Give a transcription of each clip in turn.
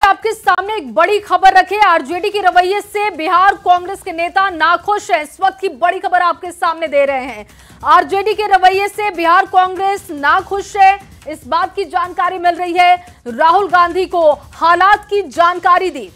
आपके सामने एक बड़ी खबर रखे। आरजेडी के रवैये से बिहार कांग्रेस के नेता नाखुश हैं। इस वक्त की बड़ी खबर आपके सामने दे रहे हैं। आरजेडी के रवैये से बिहार कांग्रेस नाखुश है, इस बात की जानकारी मिल रही है। राहुल गांधी को हालात की जानकारी दी।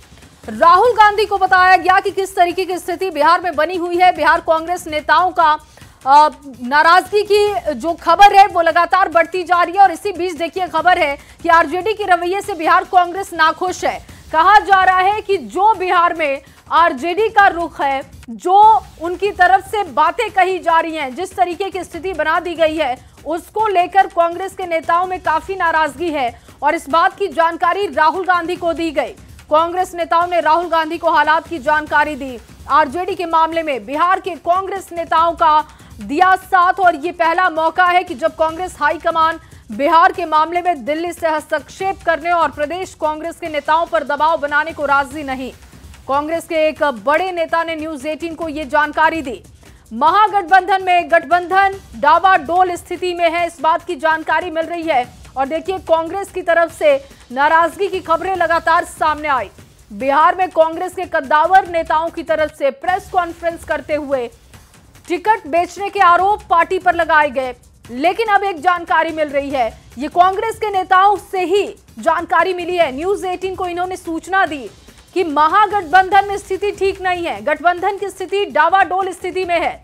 राहुल गांधी को बताया गया कि किस तरीके की स्थिति बिहार में बनी हुई है। बिहार कांग्रेस नेताओं का नाराजगी की जो खबर है वो लगातार बढ़ती जा रही है। और इसी बीच देखिए खबर है कि आरजेडी के रवैये से बिहार कांग्रेस नाखुश है। कहा जा रहा है कि जो बिहार में आरजेडी का रुख है, जो उनकी तरफ से बातें कही जा रही हैं, जिस तरीके की स्थिति बना दी गई है, उसको लेकर कांग्रेस के नेताओं में काफी नाराजगी है। और इस बात की जानकारी राहुल गांधी को दी गई। कांग्रेस नेताओं ने राहुल गांधी को हालात की जानकारी दी। आरजेडी के मामले में बिहार के कांग्रेस नेताओं का दिया साथ। और ये पहला मौका है कि जब कांग्रेस हाईकमान बिहार के मामले में दिल्ली से हस्तक्षेप करने और प्रदेश कांग्रेस के नेताओं पर दबाव बनाने को राजी नहीं। कांग्रेस के एक बड़े नेता ने न्यूज 18 को यह जानकारी दी। महागठबंधन में गठबंधन डावाडोल स्थिति में है, इस बात की जानकारी मिल रही है। और देखिए कांग्रेस की तरफ से नाराजगी की खबरें लगातार सामने आई। बिहार में कांग्रेस के कद्दावर नेताओं की तरफ से प्रेस कॉन्फ्रेंस करते हुए टिकट बेचने के आरोप पार्टी पर लगाए गए। लेकिन अब एक जानकारी मिल रही है, ये कांग्रेस के नेताओं से ही जानकारी मिली है। न्यूज 18 को इन्होंने सूचना दी कि महागठबंधन में स्थिति ठीक नहीं है, गठबंधन की स्थिति डावाडोल स्थिति में है।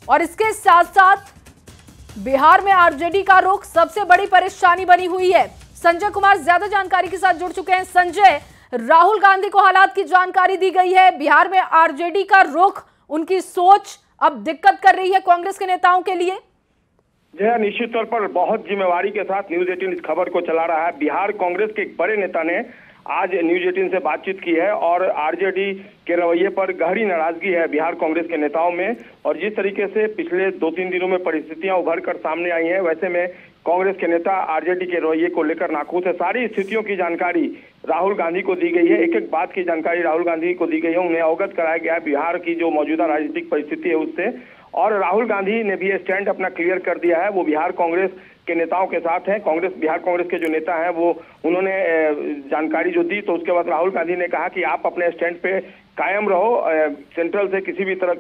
और इसके साथ साथ बिहार में आरजेडी का रुख सबसे बड़ी परेशानी बनी हुई है। संजय कुमार ज्यादा जानकारी के साथ जुड़ चुके हैं। संजय, राहुल गांधी को हालात की जानकारी दी गई है। बिहार में आरजेडी का रुख, उनकी सोच अब दिक्कत कर रही है कांग्रेस के नेताओं के लिए। जया, निश्चित तौर पर बहुत जिम्मेवारी के साथ न्यूज 18 इस खबर को चला रहा है। बिहार कांग्रेस के एक बड़े नेता ने आज न्यूज 18 से बातचीत की है और आरजेडी के रवैये पर गहरी नाराजगी है बिहार कांग्रेस के नेताओं में। और जिस तरीके से पिछले 2-3 दिनों में परिस्थितियां उभर कर सामने आई हैं, वैसे में कांग्रेस के नेता आरजेडी के रवैये को लेकर नाखुश है। सारी स्थितियों की जानकारी राहुल गांधी को दी गई है। एक एक बात की जानकारी राहुल गांधी को दी गई है। उन्हें अवगत कराया गया है बिहार की जो मौजूदा राजनीतिक परिस्थिति है उससे। और राहुल गांधी ने भी स्टैंड अपना क्लियर कर दिया है। वो बिहार कांग्रेस के नेताओं के साथ हैं। बिहार कांग्रेस के जो नेता हैं वो उन्होंने जानकारी जो दी, तो उसके बाद राहुल गांधी ने कहा कि आप अपने स्टैंड पे कायम रहो। सेंट्रल से किसी भी तरह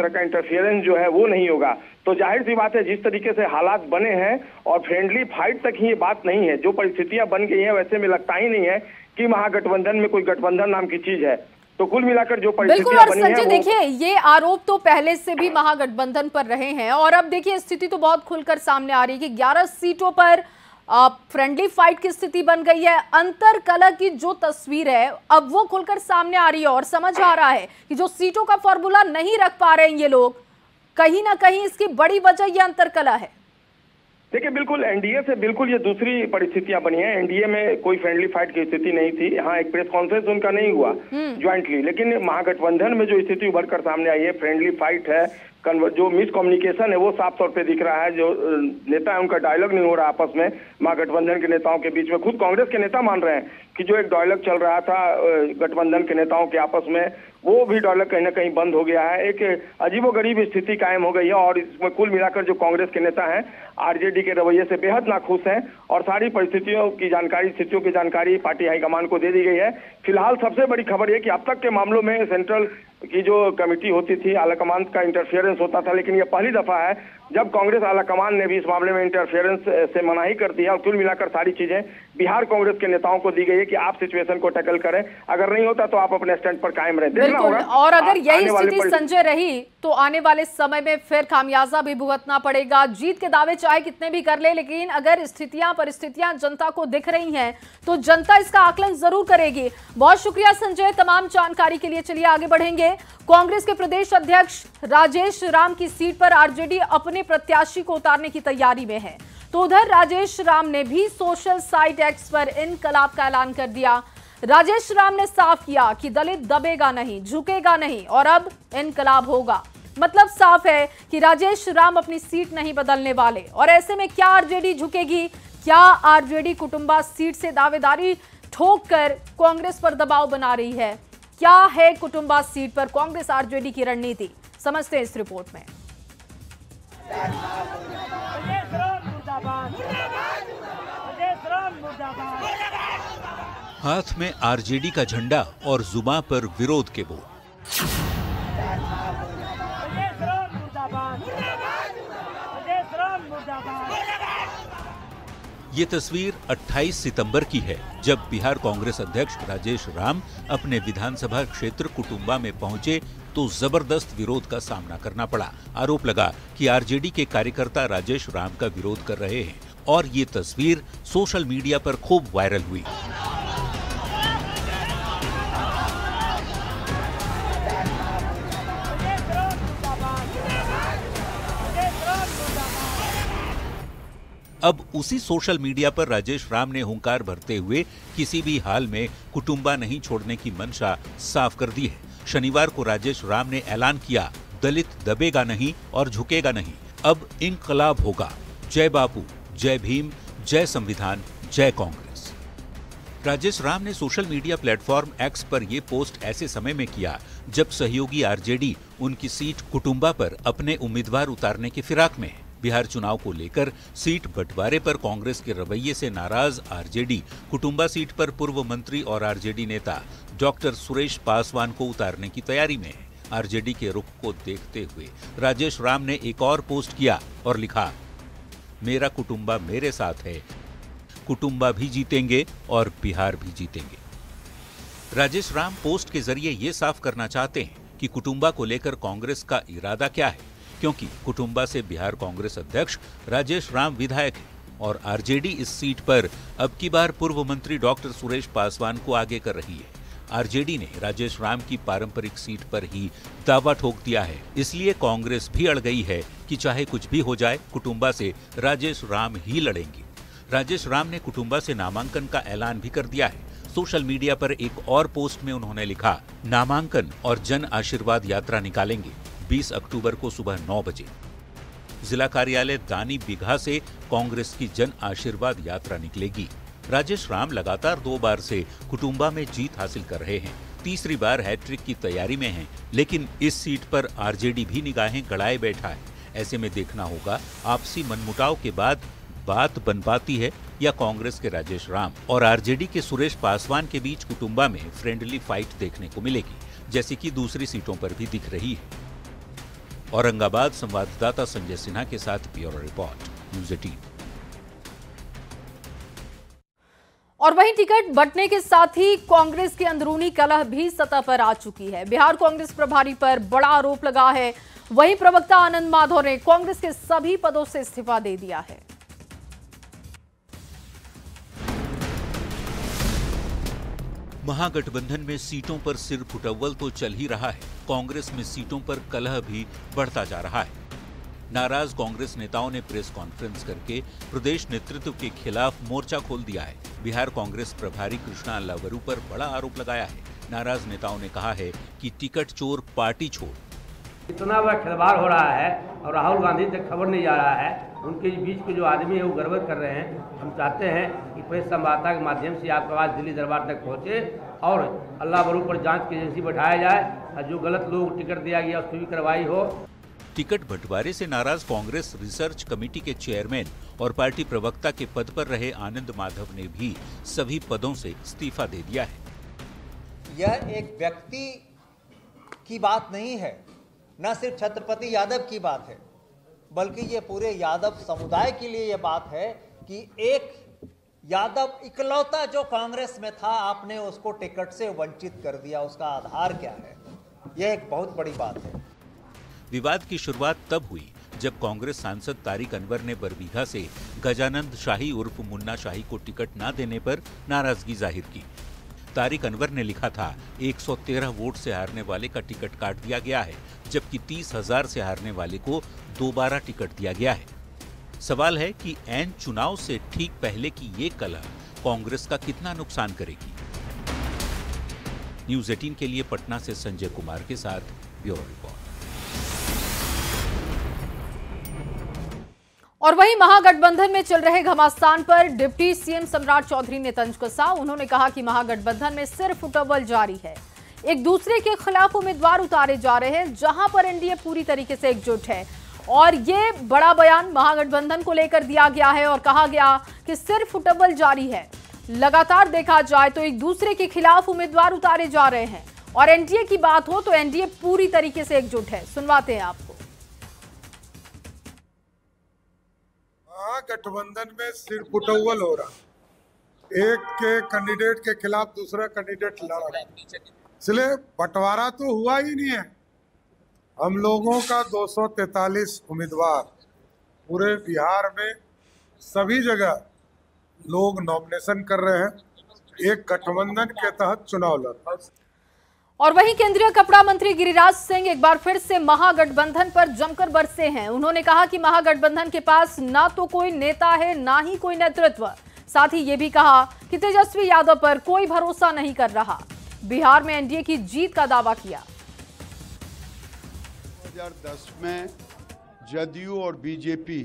का इंटरफियरेंस जो है वो नहीं होगा। तो जाहिर सी बात है, जिस तरीके से हालात बने हैं और फ्रेंडली फाइट तक ही ये बात नहीं है, जो परिस्थितियां बन गई हैं, वैसे में लगता ही नहीं है कि महागठबंधन में कोई गठबंधन नाम की चीज है। तो कुल मिलाकर जो परिस्थितियां बनी है, संजय देखिए ये आरोप तो पहले से भी महागठबंधन पर रहे हैं और अब देखिए स्थिति तो बहुत खुलकर सामने आ रही है कि 11 सीटों पर फ्रेंडली फाइट की स्थिति बन गई है। अंतर कलह की जो तस्वीर है अब वो खुलकर सामने आ रही है और समझ आ रहा है कि जो सीटों का फॉर्मूला नहीं रख पा रहे हैं ये लोग, कहीं ना कहीं इसकी बड़ी वजह ये अंतर कलह है। देखिए, बिल्कुल एनडीए से बिल्कुल ये दूसरी परिस्थितियां बनी हैं। एनडीए में कोई फ्रेंडली फाइट की स्थिति नहीं थी। हाँ, एक प्रेस कॉन्फ्रेंस उनका नहीं हुआ ज्वाइंटली, लेकिन महागठबंधन में जो स्थिति उभर कर सामने आई है, फ्रेंडली फाइट है, जो मिसकम्युनिकेशन है वो साफ तौर पे दिख रहा है। जो नेता है उनका डायलॉग नहीं हो रहा आपस में महागठबंधन के नेताओं के बीच में। खुद कांग्रेस के नेता मान रहे हैं कि जो एक डायलॉग चल रहा था गठबंधन के नेताओं के आपस में, वो भी डायलॉग कहीं ना कहीं बंद हो गया है। एक अजीबोगरीब स्थिति कायम हो गई है। और इसमें कुल मिलाकर जो कांग्रेस के नेता हैं आरजेडी के रवैये से बेहद नाखुश हैं और सारी परिस्थितियों की जानकारी पार्टी हाईकमान को दे दी गई है। फिलहाल सबसे बड़ी खबर यह कि अब तक के मामलों में सेंट्रल की जो कमेटी होती थी, आलाकमान का इंटरफियरेंस होता था, लेकिन यह पहली दफा है जब कांग्रेस आलाकमान ने भी इस मामले में इंटरफियरेंस से मनाही कर दी है। और कुल मिलाकर सारी चीजें बिहार कांग्रेस के नेताओं को दी गई है कि आप सिचुएशन को टैकल करें, अगर नहीं होता तो आप अपने स्टैंड पर कायम रहें। देखना होगा। और अगर यही स्थिति संजय रही तो आने वाले समय में फिर खामियाजा भी भुगतना पड़ेगा। जीत के दावे चाहे कितने भी कर ले, लेकिन अगर परिस्थितियां जनता को दिख रही हैं तो जनता इसका आकलन जरूर करेगी। बहुत शुक्रिया संजय तमाम जानकारी के लिए। चलिए आगे बढ़ेंगे। कांग्रेस के प्रदेश अध्यक्ष राजेश राम की सीट पर आरजेडी अपने प्रत्याशी को उतारने की तैयारी में है। तो उधर राजेश राम ने भी सोशल साइट एक्स पर इनकलाब का ऐलान कर दिया। राजेश राम ने साफ किया कि दलित दबेगा नहीं, झुकेगा नहीं और अब इनकलाब होगा। मतलब साफ है कि राजेश राम अपनी सीट नहीं बदलने वाले। और ऐसे में क्या आरजेडी झुकेगी? क्या आरजेडी कुटुंबा सीट से दावेदारी ठोक कर कांग्रेस पर दबाव बना रही है? क्या है कुटुंबा सीट पर कांग्रेस आरजेडी की रणनीति? समझते हैं इस रिपोर्ट में। हाथ में आरजेडी का झंडा और जुबां पर विरोध के बोल। ये तस्वीर 28 सितंबर की है, जब बिहार कांग्रेस अध्यक्ष राजेश राम अपने विधानसभा क्षेत्र कुटुंबा में पहुंचे तो जबरदस्त विरोध का सामना करना पड़ा। आरोप लगा कि आरजेडी के कार्यकर्ता राजेश राम का विरोध कर रहे हैं और ये तस्वीर सोशल मीडिया पर खूब वायरल हुई। अब उसी सोशल मीडिया पर राजेश राम ने हुंकार भरते हुए किसी भी हाल में कुटुंबा नहीं छोड़ने की मंशा साफ कर दी है। शनिवार को राजेश राम ने ऐलान किया, दलित दबेगा नहीं और झुकेगा नहीं, अब इंकलाब होगा। जय बापू, जय भीम, जय संविधान, जय कांग्रेस। राजेश राम ने सोशल मीडिया प्लेटफॉर्म एक्स पर यह पोस्ट ऐसे समय में किया जब सहयोगी आरजेडी उनकी सीट कुटुंबा पर अपने उम्मीदवार उतारने की फिराक में है। बिहार चुनाव को लेकर सीट बंटवारे पर कांग्रेस के रवैये से नाराज आरजेडी कुटुंबा सीट पर पूर्व मंत्री और आरजेडी नेता डॉक्टर सुरेश पासवान को उतारने की तैयारी में है। आरजेडी के रुख को देखते हुए राजेश राम ने एक और पोस्ट किया और लिखा, मेरा कुटुंबा मेरे साथ है, कुटुंबा भी जीतेंगे और बिहार भी जीतेंगे। राजेश राम पोस्ट के जरिए ये साफ करना चाहते हैं कि कुटुंबा को लेकर कांग्रेस का इरादा क्या है, क्योंकि कुटुंबा से बिहार कांग्रेस अध्यक्ष राजेश राम विधायक हैं और आरजेडी इस सीट पर अब की बार पूर्व मंत्री डॉक्टर सुरेश पासवान को आगे कर रही है। आरजेडी ने राजेश राम की पारंपरिक सीट पर ही दावा ठोक दिया है, इसलिए कांग्रेस भी अड़ गई है कि चाहे कुछ भी हो जाए, कुटुंबा से राजेश राम ही लड़ेंगे। राजेश राम ने कुटुंबा से नामांकन का ऐलान भी कर दिया है। सोशल मीडिया पर एक और पोस्ट में उन्होंने लिखा, नामांकन और जन आशीर्वाद यात्रा निकालेंगे 20 अक्टूबर को सुबह 9 बजे। जिला कार्यालय दानी बिघा से कांग्रेस की जन आशीर्वाद यात्रा निकलेगी। राजेश राम लगातार 2 बार से कुटुंबा में जीत हासिल कर रहे हैं, तीसरी बार हैट्रिक की तैयारी में हैं, लेकिन इस सीट पर आरजेडी भी निगाहें गड़ाए बैठा है। ऐसे में देखना होगा आपसी मनमुटाव के बाद बात बन पाती है या कांग्रेस के राजेश राम और आरजेडी के सुरेश पासवान के बीच कुटुंबा में फ्रेंडली फाइट देखने को मिलेगी, जैसे कि दूसरी सीटों पर भी दिख रही है। औरंगाबाद संवाददाता संजय सिन्हा के साथ ब्यूरो रिपोर्ट, न्यूज़ 18। और वहीं टिकट बंटने के साथ ही कांग्रेस की अंदरूनी कलह भी सतह पर आ चुकी है। बिहार कांग्रेस प्रभारी पर बड़ा आरोप लगा है। वहीं प्रवक्ता आनंद माधव ने कांग्रेस के सभी पदों से इस्तीफा दे दिया है। महागठबंधन में सीटों पर सिर फुटअव्वल तो चल ही रहा है, कांग्रेस में सीटों पर कलह भी बढ़ता जा रहा है। नाराज कांग्रेस नेताओं ने प्रेस कॉन्फ्रेंस करके प्रदेश नेतृत्व के खिलाफ मोर्चा खोल दिया है। बिहार कांग्रेस प्रभारी कृष्णा अल्लावरू पर बड़ा आरोप लगाया है। नाराज नेताओं ने कहा है कि टिकट चोर पार्टी छोड़। इतना बड़ा खिलवाड़ हो रहा है और राहुल गांधी तक खबर नहीं जा रहा है। उनके बीच के जो आदमी है वो गड़बड़ कर रहे हैं। हम चाहते हैं कि प्रेस संवाददाता के माध्यम से आपकी आवाज़ दिल्ली दरबार तक पहुंचे और अल्लावरू पर जांच की एजेंसी बैठाया जाए और जो गलत लोग टिकट दिया गया उसकी भी कार्रवाई हो। टिकट बंटवारे से नाराज कांग्रेस रिसर्च कमेटी के चेयरमैन और पार्टी प्रवक्ता के पद पर रहे आनंद माधव ने भी सभी पदों से इस्तीफा दे दिया है। यह एक व्यक्ति की बात नहीं है, न सिर्फ छत्रपति यादव की बात है, बल्कि ये पूरे यादव समुदाय के लिए ये बात है कि एक यादव इकलौता जो कांग्रेस में था, आपने उसको टिकट से वंचित कर दिया। उसका आधार क्या है? यह एक बहुत बड़ी बात है। विवाद की शुरुआत तब हुई जब कांग्रेस सांसद तारिक अनवर ने बरबीघा से गजानंद शाही उर्फ मुन्ना शाही को टिकट न देने पर नाराजगी जाहिर की। तारिक अनवर ने लिखा था, 113 वोट से हारने वाले का टिकट काट दिया गया है, जबकि 30,000 से हारने वाले को दोबारा टिकट दिया गया है। सवाल है कि ऐन चुनाव से ठीक पहले की ये कलह कांग्रेस का कितना नुकसान करेगी। न्यूज़ 18 के लिए पटना से संजय कुमार के साथ ब्यूरो रिपोर्ट। और वहीं महागठबंधन में चल रहे घमासान पर डिप्टी सीएम सम्राट चौधरी ने तंज कसा। उन्होंने कहा कि महागठबंधन में सिर्फ फुटबॉल जारी है, एक दूसरे के खिलाफ उम्मीदवार उतारे जा रहे हैं, जहां पर एनडीए पूरी तरीके से एकजुट है। और ये बड़ा बयान महागठबंधन को लेकर दिया गया है और कहा गया कि सिर्फ फुटबॉल जारी है। लगातार देखा जाए तो एक दूसरे के खिलाफ उम्मीदवार उतारे जा रहे हैं और एनडीए की बात हो तो एनडीए पूरी तरीके से एकजुट है। सुनवाते हैं आपको। गठबंधन में सिर फुटौल हो रहा, एक के कैंडिडेट के खिलाफ दूसरा कैंडिडेट लड़ रहा, इसलिए बंटवारा तो हुआ ही नहीं है। हम लोगों का 243 उम्मीदवार पूरे बिहार में सभी जगह लोग नॉमिनेशन कर रहे हैं, एक गठबंधन के तहत चुनाव लड़ रहे हैं। और वहीं केंद्रीय कपड़ा मंत्री गिरिराज सिंह एक बार फिर से महागठबंधन पर जमकर बरसे हैं। उन्होंने कहा कि महागठबंधन के पास ना तो कोई नेता है ना ही कोई नेतृत्व। साथ ही ये भी कहा कि तेजस्वी यादव पर कोई भरोसा नहीं कर रहा। बिहार में एनडीए की जीत का दावा किया। 2010 में जदयू और बीजेपी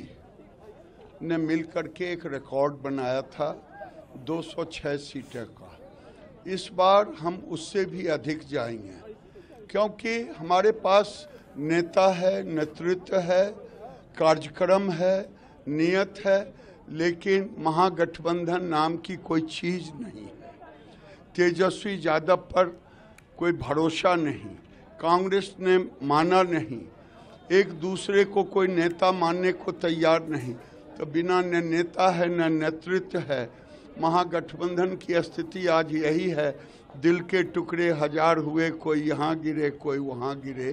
ने मिलकर के एक रिकॉर्ड बनाया था 206 सीटें का। इस बार हम उससे भी अधिक जाएंगे, क्योंकि हमारे पास नेता है, नेतृत्व है, कार्यक्रम है, नियत है, लेकिन महागठबंधन नाम की कोई चीज़ नहीं है। तेजस्वी यादव पर कोई भरोसा नहीं, कांग्रेस ने माना नहीं, एक दूसरे को कोई नेता मानने को तैयार नहीं, तो बिना न नेता है न नेतृत्व है। महागठबंधन की स्थिति आज यही है, दिल के टुकड़े हजार हुए, कोई यहाँ गिरे कोई वहाँ गिरे।